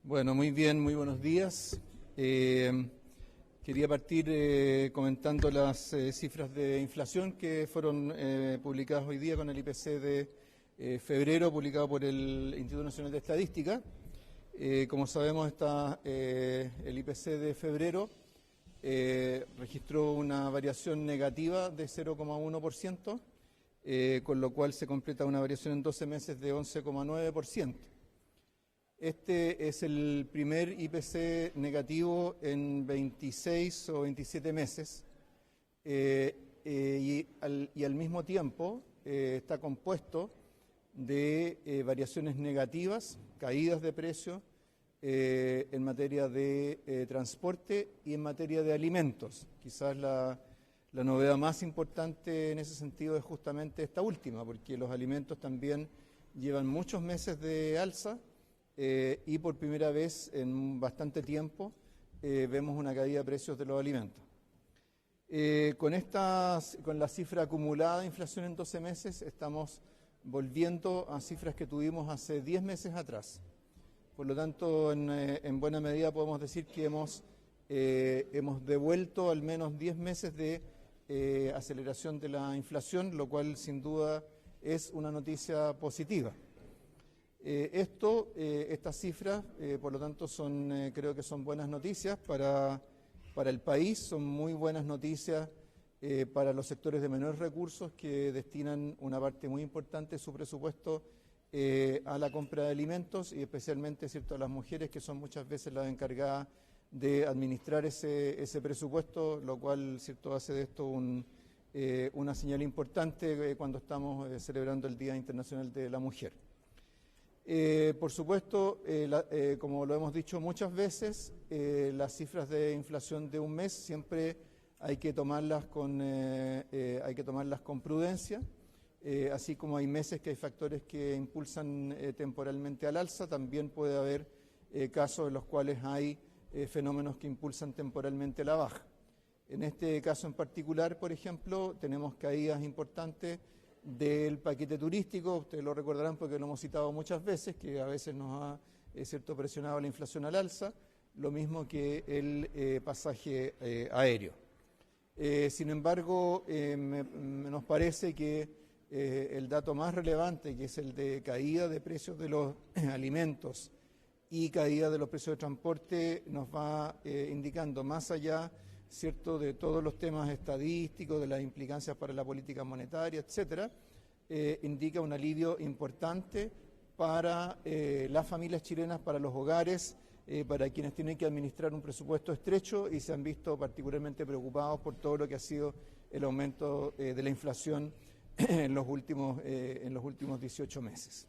Bueno, muy bien, muy buenos días. Quería partir comentando las cifras de inflación que fueron publicadas hoy día con el IPC de febrero, publicado por el Instituto Nacional de Estadística. Como sabemos, el IPC de febrero registró una variación negativa de 0,1%, con lo cual se completa una variación en 12 meses de 11,9%. Este es el primer IPC negativo en 26 o 27 meses y al mismo tiempo está compuesto de variaciones negativas, caídas de precio en materia de transporte y en materia de alimentos. Quizás la novedad más importante en ese sentido es justamente esta última, porque los alimentos también llevan muchos meses de alza. Y por primera vez en bastante tiempo vemos una caída de precios de los alimentos. Con la cifra acumulada de inflación en 12 meses estamos volviendo a cifras que tuvimos hace 10 meses atrás. Por lo tanto, en buena medida podemos decir que hemos devuelto al menos 10 meses de aceleración de la inflación, lo cual sin duda es una noticia positiva. Estas cifras, por lo tanto, creo que son buenas noticias para el país, son muy buenas noticias para los sectores de menores recursos que destinan una parte muy importante de su presupuesto a la compra de alimentos y especialmente, ¿cierto?, a las mujeres, que son muchas veces las encargadas de administrar ese presupuesto, lo cual, ¿cierto?, hace de esto una señal importante cuando estamos celebrando el Día Internacional de la Mujer. Por supuesto, como lo hemos dicho muchas veces, las cifras de inflación de un mes siempre hay que tomarlas con prudencia, así como hay meses que hay factores que impulsan temporalmente al alza, también puede haber casos en los cuales hay fenómenos que impulsan temporalmente a la baja. En este caso en particular, por ejemplo, tenemos caídas importantes del paquete turístico. Ustedes lo recordarán porque lo hemos citado muchas veces, que a veces nos ha presionado la inflación al alza, lo mismo que el pasaje aéreo. Sin embargo, nos parece que el dato más relevante, que es el de caída de precios de los alimentos y caída de los precios de transporte, nos va indicando, más allá, ¿cierto?, de todos los temas estadísticos, de las implicancias para la política monetaria, etcétera, indica un alivio importante para las familias chilenas, para los hogares, para quienes tienen que administrar un presupuesto estrecho y se han visto particularmente preocupados por todo lo que ha sido el aumento de la inflación en los últimos 18 meses.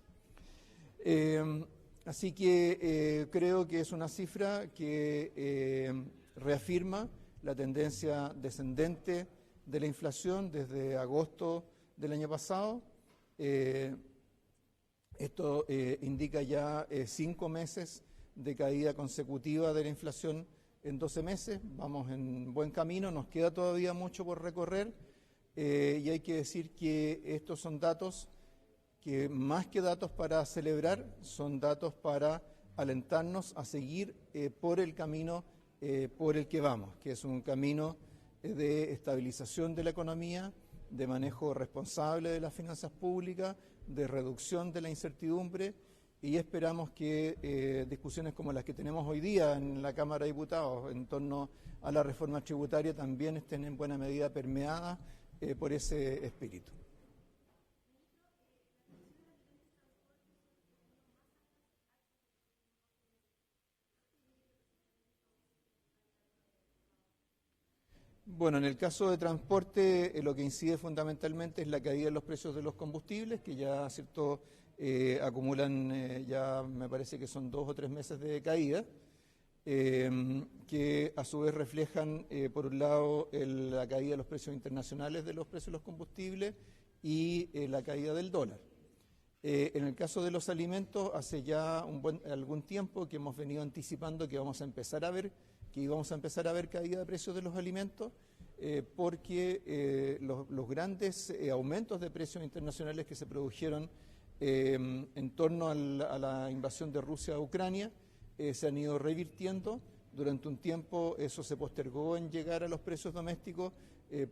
Así que creo que es una cifra que reafirma la tendencia descendente de la inflación desde agosto del año pasado. Esto indica ya 5 meses de caída consecutiva de la inflación en 12 meses. Vamos en buen camino, nos queda todavía mucho por recorrer y hay que decir que estos son datos que, más que datos para celebrar, son datos para alentarnos a seguir por el camino por el que vamos, que es un camino de estabilización de la economía, de manejo responsable de las finanzas públicas, de reducción de la incertidumbre, y esperamos que discusiones como las que tenemos hoy día en la Cámara de Diputados en torno a la reforma tributaria también estén en buena medida permeadas por ese espíritu. Bueno, en el caso de transporte, lo que incide fundamentalmente es la caída de los precios de los combustibles, que ya, ¿cierto?, acumulan, ya me parece que son 2 o 3 meses de caída, que a su vez reflejan, por un lado, la caída de los precios internacionales de los precios de los combustibles y la caída del dólar. En el caso de los alimentos, hace ya algún tiempo que hemos venido anticipando que íbamos a empezar a ver caída de precios de los alimentos, porque los grandes aumentos de precios internacionales que se produjeron en torno a la invasión de Rusia a Ucrania se han ido revirtiendo. Durante un tiempo eso se postergó en llegar a los precios domésticos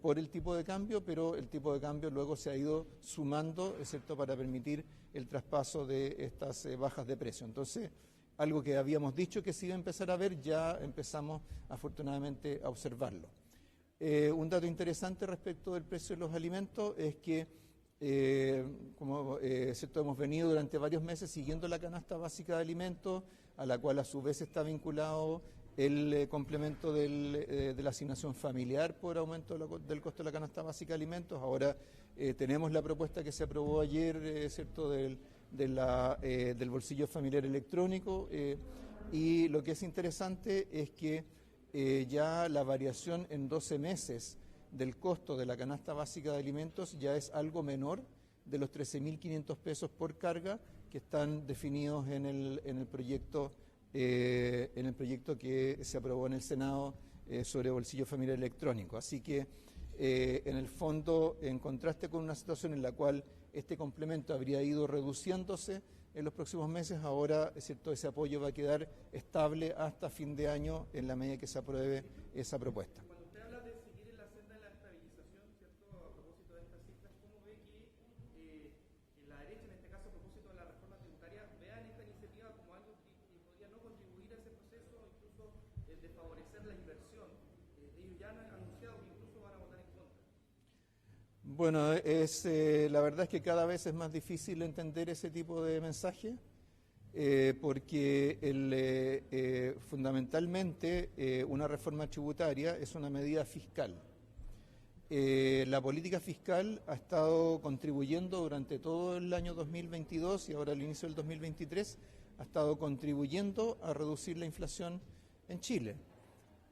por el tipo de cambio, pero el tipo de cambio luego se ha ido sumando, ¿cierto?, para permitir el traspaso de estas bajas de precio. Entonces, algo que habíamos dicho que se iba a empezar a ver, ya empezamos afortunadamente a observarlo. Un dato interesante respecto del precio de los alimentos es que, ¿cierto?, hemos venido durante varios meses siguiendo la canasta básica de alimentos, a la cual a su vez está vinculado el complemento de la asignación familiar por aumento del costo de la canasta básica de alimentos. Ahora tenemos la propuesta que se aprobó ayer, ¿cierto?, del bolsillo familiar electrónico, y lo que es interesante es que ya la variación en 12 meses del costo de la canasta básica de alimentos ya es algo menor de los 13.500 pesos por carga que están definidos en el proyecto que se aprobó en el Senado sobre bolsillo familiar electrónico. Así que, en el fondo, en contraste con una situación en la cual este complemento habría ido reduciéndose en los próximos meses, ahora, ¿cierto?, ese apoyo va a quedar estable hasta fin de año en la medida que se apruebe esa propuesta. Cuando usted habla de seguir en la senda de la estabilización, ¿cierto?, a propósito de estas cifras, ¿cómo ve que la derecha, en este caso a propósito de la reforma tributaria, vean esta iniciativa como algo que podría no contribuir a ese proceso, incluso desfavorecer la inversión? Ellos ya han anunciado que incluso van a votar en contra. Bueno, la verdad es que cada vez es más difícil entender ese tipo de mensaje, porque fundamentalmente una reforma tributaria es una medida fiscal. La política fiscal ha estado contribuyendo durante todo el año 2022 y ahora al inicio del 2023, ha estado contribuyendo a reducir la inflación en Chile.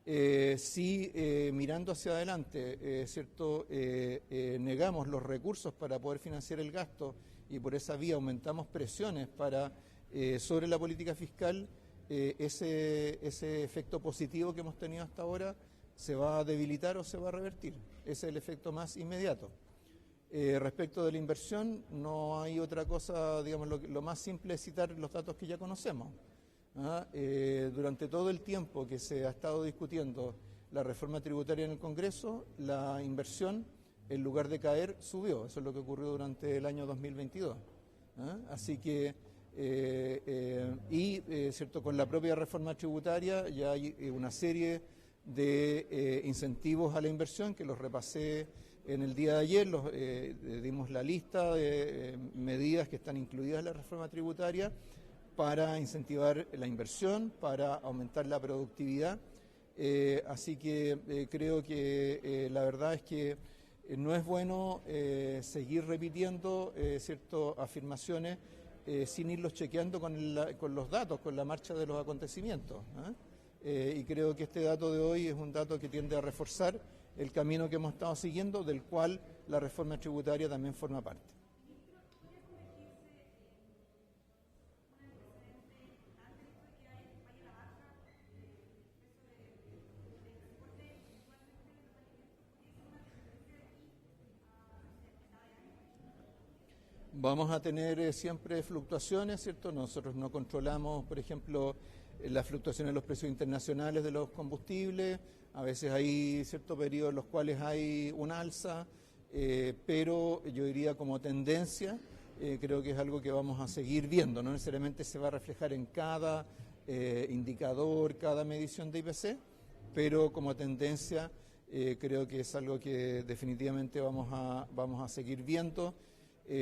Si mirando hacia adelante, ¿cierto?, negamos los recursos para poder financiar el gasto y por esa vía aumentamos presiones sobre la política fiscal, ese efecto positivo que hemos tenido hasta ahora se va a debilitar o se va a revertir. Ese es el efecto más inmediato. Respecto de la inversión, no hay otra cosa, digamos, lo más simple es citar los datos que ya conocemos. Durante todo el tiempo que se ha estado discutiendo la reforma tributaria en el Congreso, la inversión, en lugar de caer, subió. Eso es lo que ocurrió durante el año 2022. Así que, ¿cierto?, con la propia reforma tributaria ya hay una serie de incentivos a la inversión que los repasé en el día de ayer. Dimos la lista de medidas que están incluidas en la reforma tributaria para incentivar la inversión, para aumentar la productividad. Así que creo que la verdad es que no es bueno seguir repitiendo ciertas afirmaciones sin irlos chequeando con los datos, con la marcha de los acontecimientos. Y creo que este dato de hoy es un dato que tiende a reforzar el camino que hemos estado siguiendo, del cual la reforma tributaria también forma parte. Vamos a tener siempre fluctuaciones, ¿cierto? Nosotros no controlamos, por ejemplo, las fluctuaciones de los precios internacionales de los combustibles. A veces hay ciertos periodos en los cuales hay una alza, pero yo diría como tendencia, creo que es algo que vamos a seguir viendo. No necesariamente se va a reflejar en cada indicador, cada medición de IPC, pero como tendencia creo que es algo que definitivamente vamos a seguir viendo.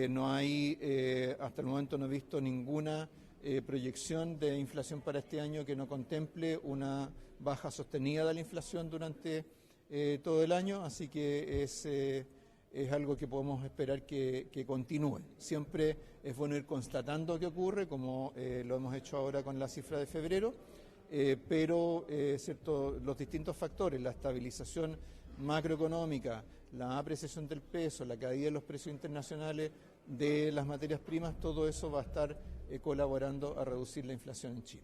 No hay, hasta el momento no he visto ninguna proyección de inflación para este año que no contemple una baja sostenida de la inflación durante todo el año, así que es algo que podemos esperar que continúe. Siempre es bueno ir constatando qué ocurre, como lo hemos hecho ahora con la cifra de febrero, pero ¿cierto?, los distintos factores, la estabilización macroeconómica, la apreciación del peso, la caída de los precios internacionales de las materias primas, todo eso va a estar colaborando a reducir la inflación en Chile.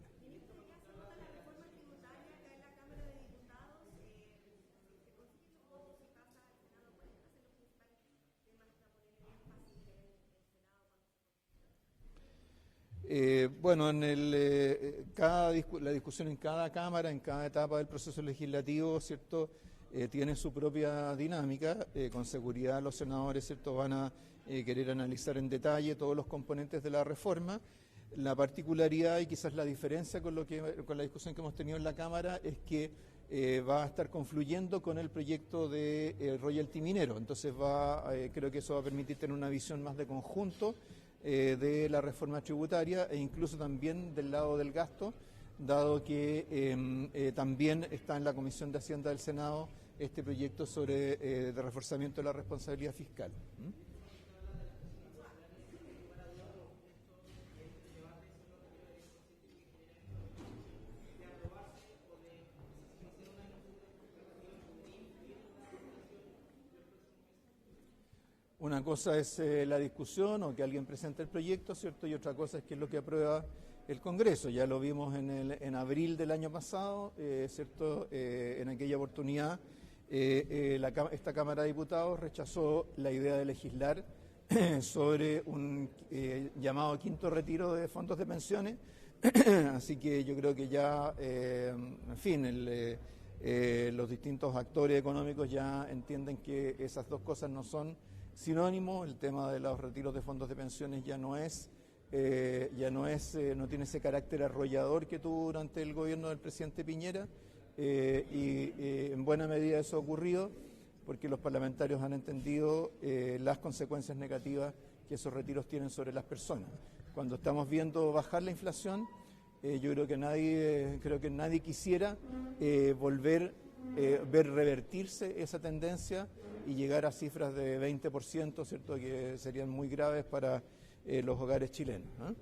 Bueno, la discusión en cada Cámara, en cada etapa del proceso legislativo, ¿cierto? Tiene su propia dinámica. Con seguridad los senadores, ¿cierto?, van a querer analizar en detalle todos los componentes de la reforma. La particularidad y quizás la diferencia con la discusión que hemos tenido en la Cámara es que va a estar confluyendo con el proyecto de royalty minero. Entonces creo que eso va a permitir tener una visión más de conjunto de la reforma tributaria e incluso también del lado del gasto, dado que también está en la Comisión de Hacienda del Senado este proyecto de reforzamiento de la responsabilidad fiscal. Una cosa es la discusión o que alguien presente el proyecto, ¿cierto? Y otra cosa es qué es lo que aprueba el Congreso. Ya lo vimos en abril del año pasado, ¿cierto? En aquella oportunidad esta Cámara de Diputados rechazó la idea de legislar sobre un llamado quinto retiro de fondos de pensiones. Así que yo creo que ya, en fin, los distintos actores económicos ya entienden que esas dos cosas no son sinónimo. El tema de los retiros de fondos de pensiones no tiene ese carácter arrollador que tuvo durante el gobierno del presidente Piñera, y en buena medida eso ha ocurrido porque los parlamentarios han entendido las consecuencias negativas que esos retiros tienen sobre las personas. Cuando estamos viendo bajar la inflación, yo creo que nadie quisiera ver revertirse esa tendencia y llegar a cifras de 20%, ¿cierto?, que serían muy graves para los hogares chilenos, ¿eh?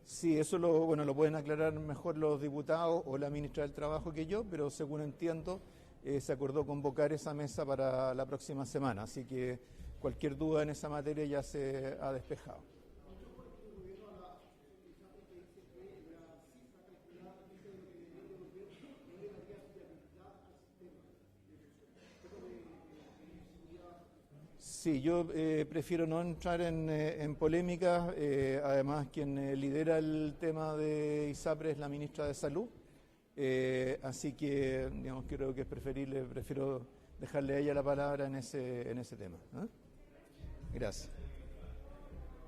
Sí, eso lo pueden aclarar mejor los diputados o la ministra del Trabajo que yo, pero según entiendo se acordó convocar esa mesa para la próxima semana, así que cualquier duda en esa materia ya se ha despejado. Sí, yo prefiero no entrar en polémicas. Además, quien lidera el tema de ISAPRE es la ministra de Salud. Así que, digamos, creo que prefiero dejarle a ella la palabra en ese tema, ¿eh? Gracias.